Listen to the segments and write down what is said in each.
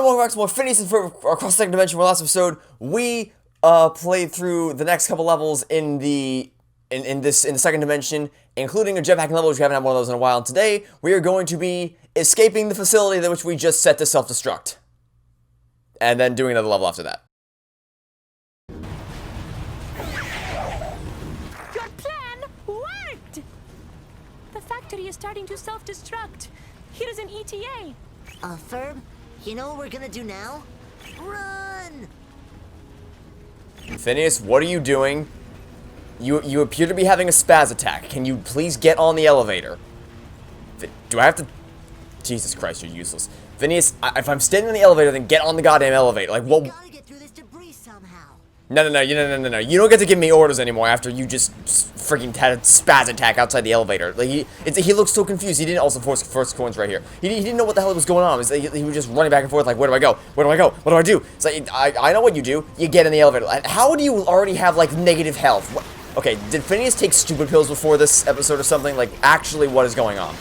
welcome back to more Phineas and Ferb across the second dimension. From last episode, we played through the next couple levels in the second dimension, including a jetpacking level, which we haven't had one of those in a while. And today, we are going to be escaping the facility that which we just set to self-destruct, and then doing another level after that. Your plan worked! The factory is starting to self-destruct. Here's an ETA. Ferb, you know what we're gonna do now? Run! Phineas, what are you doing? You appear to be having a spaz attack. Can you please get on the elevator? Do I have to... Jesus Christ, you're useless. Phineas, if I'm standing in the elevator, then get on the goddamn elevator. Like, what... Gotta get through this debris somehow. No. You don't get to give me orders anymore after you just freaking had a spaz attack outside the elevator. Like, he looks so confused. He didn't also first coins right here. He didn't know what the hell was going on. He was just running back and forth like, where do I go? Where do I go? What do I do? It's like, I know what you do. You get in the elevator. How do you already have, like, negative health? What? Okay, did Phineas take stupid pills before this episode or something? Like, actually, what is going on?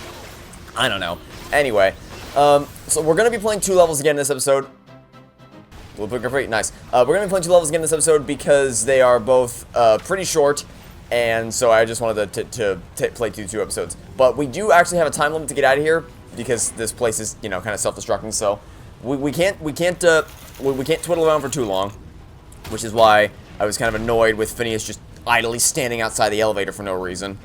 I don't know. Anyway, so we're going to be playing 2 levels again in this episode. We'll pick up nice. We're going to be playing 2 levels again in this episode because they are both pretty short, and so I just wanted to play 2 episodes. But we do actually have a time limit to get out of here because this place is, you know, kind of self-destructing. So we can't twiddle around for too long, which is why I was kind of annoyed with Phineas just idly standing outside the elevator for no reason.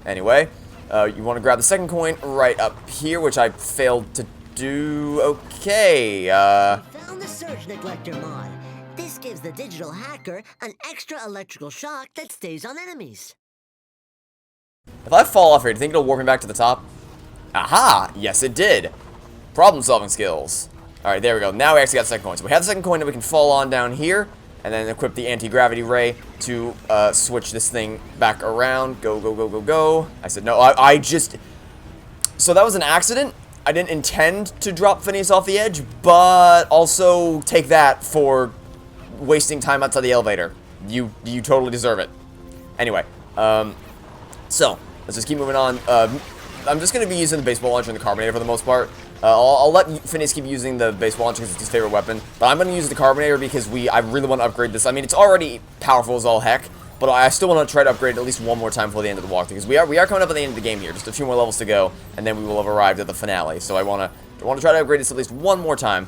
Anyway, you want to grab the second coin right up here, which I failed to do. Okay, Found the surge neglector mod. This gives the digital hacker an extra electrical shock that stays on enemies. if I fall off here, do you think it'll warp me back to the top? Aha! Yes, it did. Problem-solving skills. Alright, there we go. Now we actually got the second coin. So we have the second coin that we can fall on down here, and then equip the anti-gravity ray to switch this thing back around. Go. I said no. I just... So that was an accident. I didn't intend to drop Phineas off the edge, but also take that for wasting time outside the elevator. You totally deserve it. Anyway, so let's just keep moving on. I'm just going to be using the baseball launcher and the carbonator for the most part. I'll let Phineas keep using the baseball launcher because it's his favorite weapon, but I'm going to use the carbonator because I really want to upgrade this. I mean, it's already powerful as all heck, but I still want to try to upgrade it at least one more time before the end of the walkthrough, because we are coming up at the end of the game here. Just a few more levels to go, and then we will have arrived at the finale. So I want to try to upgrade this at least one more time.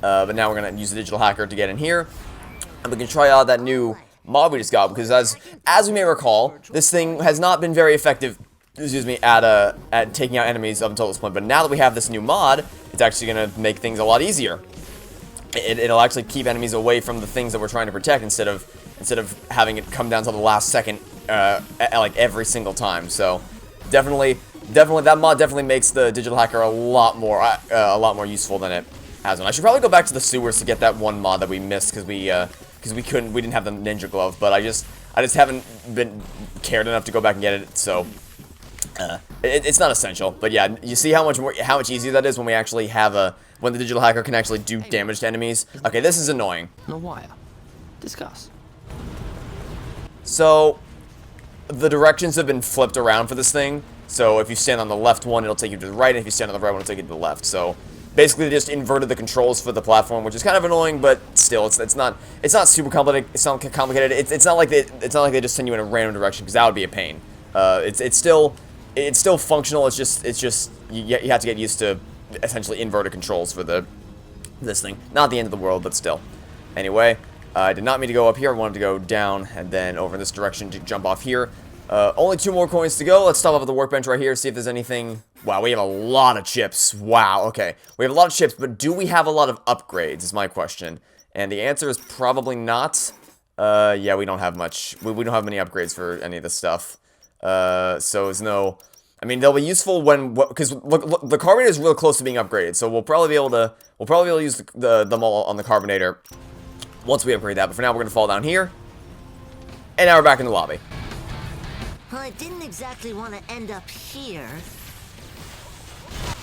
But now we're going to use the digital hacker to get in here, and we can try out that new mod we just got, because as we may recall, this thing has not been very effective, at taking out enemies up until this point. But now that we have this new mod, it's actually going to make things a lot easier. It'll actually keep enemies away from the things that we're trying to protect instead of having it come down to the last second, like every single time. So definitely that mod definitely makes the digital hacker a lot more useful than it has been. I should probably go back to the sewers to get that one mod that we missed because we didn't have the ninja glove, but I just haven't been cared enough to go back and get it. So it's not essential, but yeah, you see how much easier that is when we actually have when the digital hacker can actually do damage to enemies. Okay, this is annoying. No wire. Discuss. So the directions have been flipped around for this thing. So if you stand on the left one, it'll take you to the right, and if you stand on the right one, it'll take you to the left. So basically, they just inverted the controls for the platform, which is kind of annoying, but still, it's not super complicated. It's not complicated. It's not like they just send you in a random direction, because that would be a pain. It's still functional. It's just you have to get used to essentially inverted controls for this thing. Not the end of the world, but still. Anyway, I did not mean to go up here. I wanted to go down and then over in this direction to jump off here. Only 2 more coins to go. Let's stop off at the workbench right here, see if there's anything. Wow, we have a lot of chips. Wow, okay. We have a lot of chips, but do we have a lot of upgrades is my question. And the answer is probably not. Yeah, we don't have much. We don't have many upgrades for any of this stuff. So it's no... I mean, they'll be useful because look, the carbonator is real close to being upgraded, so we'll probably be able to use them all on the carbonator once we upgrade that. But for now, we're gonna fall down here, and now we're back in the lobby. Well, I didn't exactly want to end up here.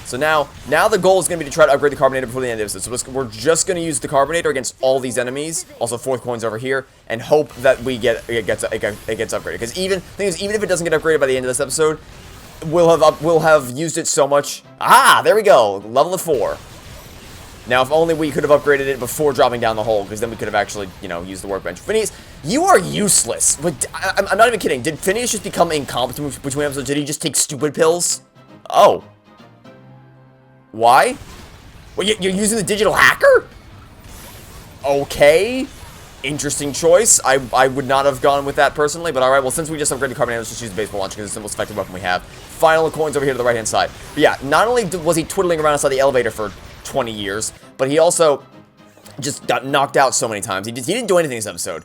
So now the goal is gonna be to try to upgrade the carbonator before the end of this. So we're just gonna use the carbonator against all these enemies. Also, 4th coins over here, and hope that it gets upgraded. Because even if it doesn't get upgraded by the end of this episode, we'll have used it so much. Ah, there we go. Level of 4. Now, if only we could have upgraded it before dropping down the hole, because then we could have actually, you know, used the workbench. Phineas, you are useless. But I'm not even kidding. Did Phineas just become incompetent between episodes? Did he just take stupid pills? Oh. Why? Well, you're using the digital hacker? Okay. Interesting choice. I would not have gone with that personally, but alright, well, since we just upgraded carbonate, let's just use the baseball launcher because it's the most effective weapon we have. Final coins over here to the right-hand side. But yeah, not only was he twiddling around inside the elevator for 20 years, but he also just got knocked out so many times. He didn't do anything this episode.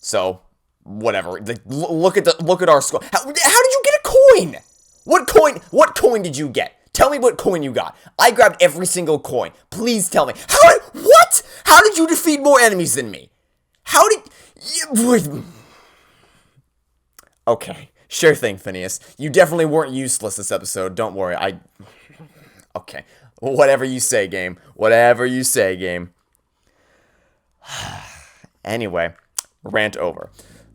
So, whatever. Look at our score. How did you get a coin? What coin did you get? Tell me what coin you got. I grabbed every single coin. Please tell me. What? How did you defeat more enemies than me? How did you... Okay. Sure thing, Phineas. You definitely weren't useless this episode. Don't worry. Okay. Whatever you say, game. Whatever you say, game. Anyway. Rant over.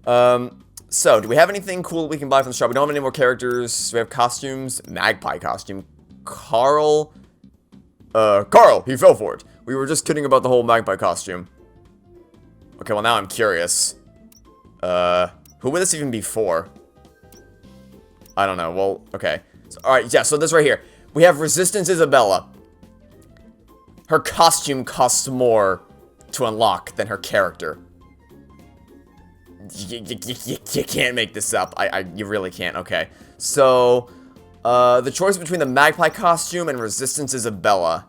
So, do we have anything cool that we can buy from the shop? We don't have any more characters. We have costumes. Magpie costume. Carl, he fell for it. We were just kidding about the whole magpie costume. Okay, well now I'm curious. Who would this even be for? I don't know. Well, okay. So, alright, yeah, so this right here. We have Resistance Isabella. Her costume costs more to unlock than her character. You can't make this up. You really can't. Okay. So, the choice between the magpie costume and Resistance Isabella.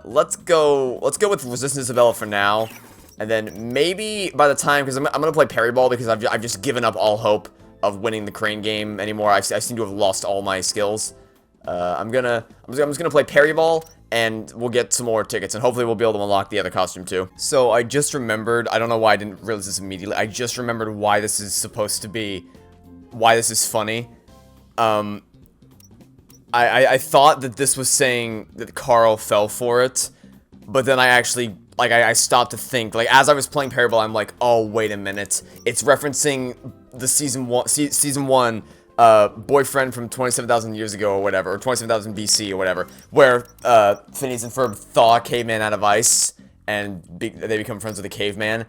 Let's go with Resistance Isabella for now. And then maybe by the time, because I'm gonna play Parry Ball because I've just given up all hope of winning the crane game anymore. I seem to have lost all my skills. I'm just gonna play Parry Ball, and we'll get some more tickets, and hopefully we'll be able to unlock the other costume too. So I just remembered, I don't know why I didn't realize this immediately, I just remembered why this is supposed to be, why this is funny. I thought that this was saying that Carl fell for it, but then I actually, like, I stopped to think, like, as I was playing Parry Ball, I'm like, oh, wait a minute, it's referencing the season one, boyfriend from 27,000 years ago or whatever, or 27,000 BC or whatever, where, Phineas and Ferb thaw a caveman out of ice, and they become friends with a caveman.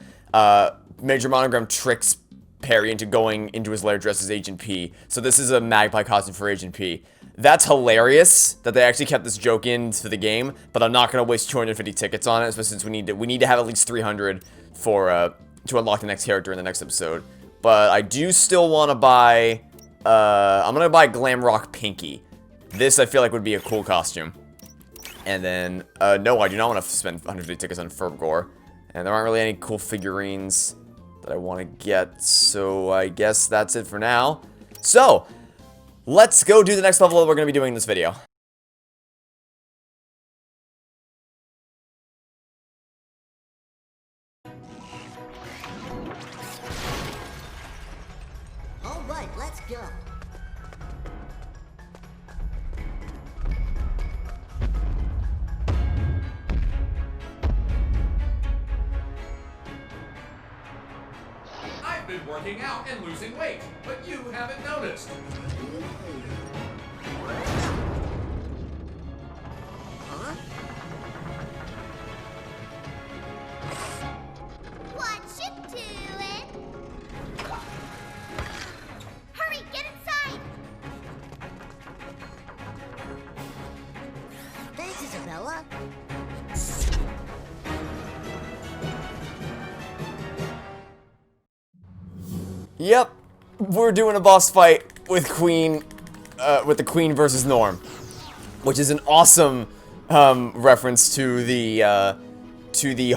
Major Monogram tricks Perry into going into his lair dressed as Agent P. So this is a magpie costume for Agent P. That's hilarious that they actually kept this joke into the game, but I'm not going to waste 250 tickets on it, especially since we need to have at least 300 for, to unlock the next character in the next episode. But I do still want to buy, I'm going to buy Glam Rock Pinky. This, I feel like, would be a cool costume. And then, no, I do not want to spend 150 tickets on Ferb Gore. And there aren't really any cool figurines that I want to get, so I guess that's it for now. So, let's go do the next level that we're going to be doing in this video. Alright, let's go. I've been working out and losing weight, but you haven't noticed. Huh? What you doing? Hurry, get inside! Thanks, Isabella. Yep, we're doing a boss fight with the Queen versus Norm, which is an awesome reference to the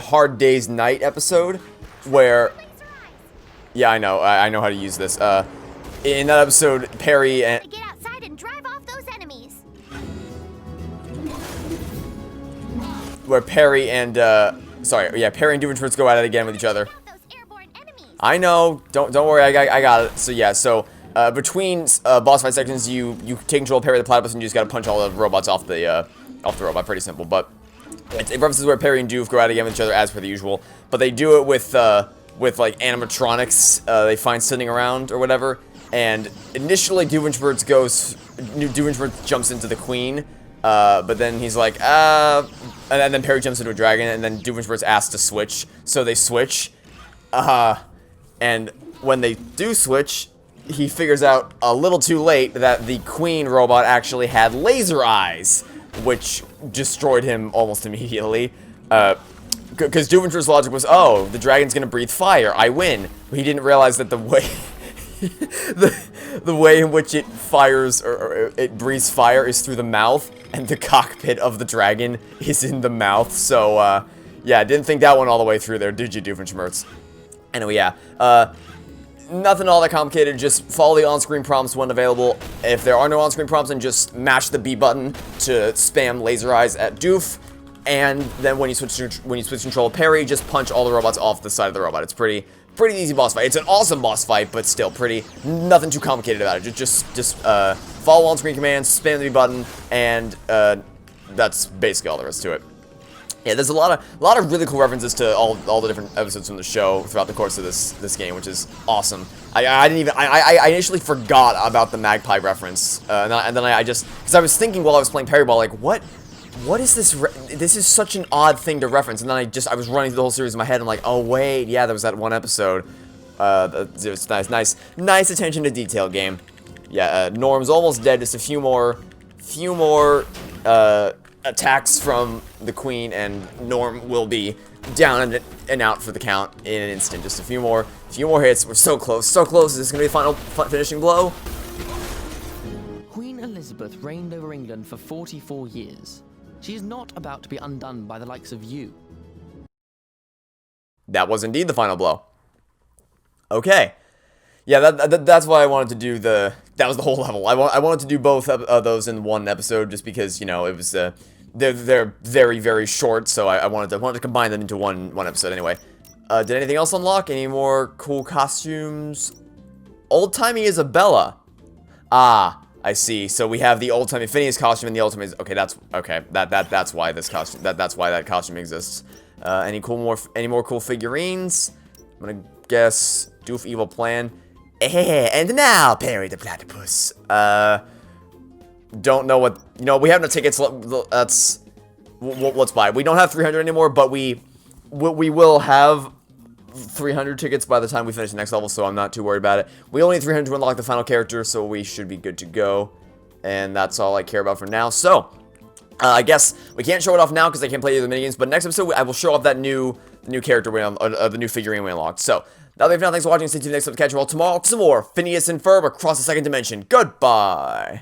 Hard Day's Night episode, where, yeah, I know how to use this. In that episode, Perry and Get outside and drive off those enemies. where Perry and Perry and Doofenshmirtz go at it again with each other. Those airborne enemies. I know. Don't worry. I got it. So yeah. So between boss fight sections, you take control of Perry the Platypus, and you just gotta punch all the robots off the robot. Pretty simple. But it references where Perry and Doof go at it again with each other as per the usual. But they do it with like animatronics they find sitting around or whatever. And initially Doofenshmirtz jumps into the Queen, But then he's like, and then Perry jumps into a dragon, and then Doofenshmirtz asks to switch, so they switch. And when they do switch, he figures out a little too late that the Queen robot actually had laser eyes, which destroyed him almost immediately. Because Doofenshmirtz's logic was, oh, the dragon's gonna breathe fire, I win. He didn't realize that the way the way in which it fires or it breathes fire is through the mouth, and the cockpit of the dragon is in the mouth. So yeah, didn't think that one all the way through there, did you, Doofenshmirtz? Anyway, yeah, nothing all that complicated. Just follow the on-screen prompts when available. If there are no on-screen prompts, then just mash the B button to spam laser eyes at Doof. And then when you switch control to Perry, just punch all the robots off the side of the robot. It's pretty easy boss fight. It's an awesome boss fight, but still nothing too complicated about it. Just follow on-screen commands, spam the B button, and that's basically all there is to it. Yeah, there's a lot of really cool references to all the different episodes from the show throughout the course of this game, which is awesome. I initially forgot about the Magpie reference, and then I just, because I was thinking while I was playing Perry Ball, like, what is this? This is such an odd thing to reference, and then I was running through the whole series in my head. I'm like, oh wait, yeah, there was that one episode. It's nice attention to detail game. Yeah, Norm's almost dead. Just a few more attacks from the Queen, and Norm will be down and out for the count in an instant. Just a few more hits. We're so close, so close. Is this gonna be the final finishing blow? Queen Elizabeth reigned over England for 44 years. She is not about to be undone by the likes of you. That was indeed the final blow. Okay. Yeah, that's why I wanted to do that was the whole level. I wanted to do both of those in one episode, just because, you know, it was, they're very, very short, so I wanted to combine them into one episode anyway. Did anything else unlock? Any more cool costumes? Old-timey Isabella. Ah, I see. So we have the old-timey Phineas costume and the old-timey. Okay, that's why this costume. That's why that costume exists. Any more cool figurines? I'm gonna guess Doof Evil Plan. And now Perry the Platypus. Don't know what, you know. We have no tickets. Let's buy. We don't have 300 anymore, but we will have 300 tickets by the time we finish the next level, so I'm not too worried about it. We only need 300 to unlock the final character, so we should be good to go. And that's all I care about for now. So, I guess we can't show it off now because I can't play the minigames, but next episode I will show off the new character the new figurine we unlocked. So, that'll be it for now. Thanks for watching. Stay tuned next time to catch you all tomorrow. Some more Phineas and Ferb across the second dimension. Goodbye!